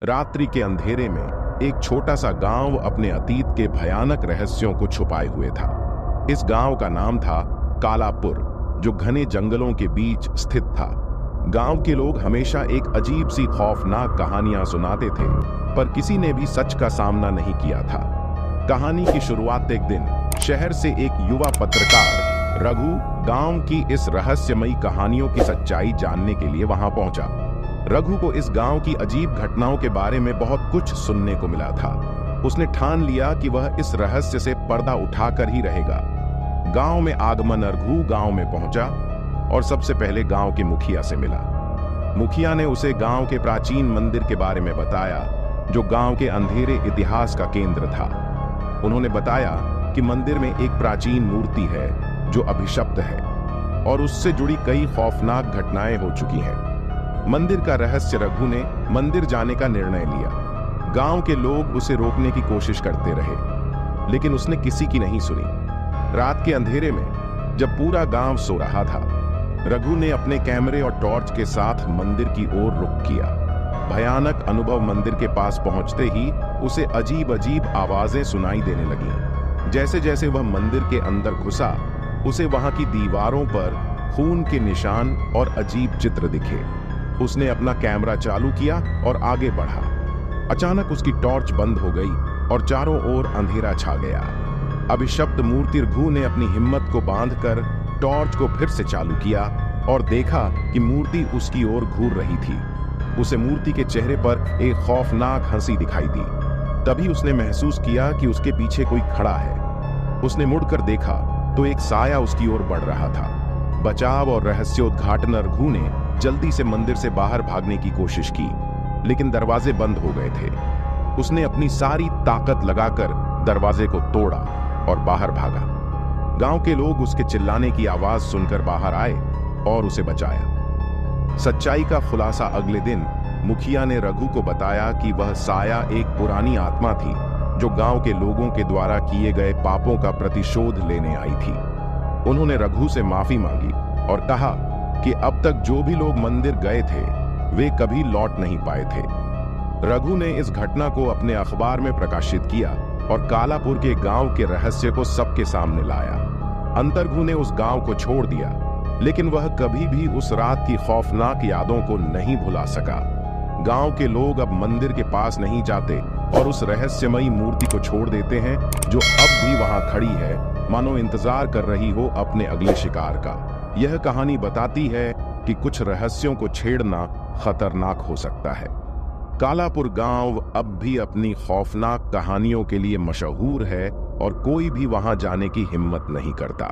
रात्रि के अंधेरे में एक छोटा सा गांव अपने अतीत के भयानक रहस्यों को छुपाए हुए था। इस गांव का नाम था कालापुर, जो घने जंगलों के बीच स्थित था। गांव के लोग हमेशा एक अजीब सी खौफनाक कहानियां सुनाते थे, पर किसी ने भी सच का सामना नहीं किया था। कहानी की शुरुआत एक दिन शहर से एक युवा पत्रकार रघु गांव की इस रहस्यमयी कहानियों की सच्चाई जानने के लिए वहां पहुंचा। रघु को इस गांव की अजीब घटनाओं के बारे में बहुत कुछ सुनने को मिला था। उसने ठान लिया कि वह इस रहस्य से पर्दा उठाकर ही रहेगा। गांव में आगमन रघु गांव में पहुंचा और सबसे पहले गांव के मुखिया से मिला। मुखिया ने उसे गांव के प्राचीन मंदिर के बारे में बताया, जो गांव के अंधेरे इतिहास का केंद्र था। उन्होंने बताया कि मंदिर में एक प्राचीन मूर्ति है जो अभिशप्त है और उससे जुड़ी कई खौफनाक घटनाएं हो चुकी हैं। मंदिर का रहस्य रघु ने मंदिर जाने का निर्णय लिया। गांव के लोग उसे रोकने की कोशिश करते रहे, लेकिन उसने किसी की नहीं सुनी। रात के अंधेरे में जब पूरा गांव सो रहा था, रघु ने अपने कैमरे और टॉर्च के साथ मंदिर की ओर रुख किया। भयानक अनुभव मंदिर के पास पहुंचते ही उसे अजीब अजीब आवाजें सुनाई देने लगीं। जैसे जैसे वह मंदिर के अंदर घुसा, उसे वहां की दीवारों पर खून के निशान और अजीब चित्र दिखे। उसने अपना कैमरा चालू किया और आगे बढ़ा। अचानक उसकी टॉर्च बंद हो गई और चारों ओर अंधेरा छा गया। अभिशप्त मूर्ति रघु ने अपनी हिम्मत को बांधकर टॉर्च को फिर से चालू किया और देखा कि मूर्ति उसकी ओर घूर रही थी। उसे मूर्ति के चेहरे पर एक खौफनाक हंसी दिखाई दी। तभी उसने महसूस किया कि उसके पीछे कोई खड़ा है। उसने मुड़कर देखा तो एक साया उसकी ओर बढ़ रहा था। बचाव और रहस्योद्घाटन रघु ने जल्दी से मंदिर से बाहर भागने की कोशिश की, लेकिन दरवाजे बंद हो गए थे। उसने अपनी सारी ताकत लगाकर दरवाजे को तोड़ा और बाहर भागा। गांव के लोग उसके चिल्लाने की आवाज सुनकर बाहर आए और उसे बचाया। सच्चाई का खुलासा अगले दिन मुखिया ने रघु को बताया कि वह साया एक पुरानी आत्मा थी, जो गांव के लोगों के द्वारा किए गए पापों का प्रतिशोध लेने आई थी। उन्होंने रघु से माफी मांगी और कहा कि अब तक जो भी लोग मंदिर गए थे वे कभी लौट नहीं पाए थे। रघु ने इस घटना को अपने अखबार में प्रकाशित किया और कालापुर के गांव के रहस्य को सबके सामने लाया। अंतरघु ने उस गांव को छोड़ दिया, लेकिन वह कभी भी उस रात की खौफनाक यादों को नहीं भुला सका। गांव के लोग अब मंदिर के पास नहीं जाते और उस रहस्यमयी मूर्ति को छोड़ देते हैं, जो अब भी वहां खड़ी है, मानो इंतजार कर रही हो अपने अगले शिकार का। यह कहानी बताती है कि कुछ रहस्यों को छेड़ना खतरनाक हो सकता है। कालापुर गांव अब भी अपनी खौफनाक कहानियों के लिए मशहूर है और कोई भी वहां जाने की हिम्मत नहीं करता।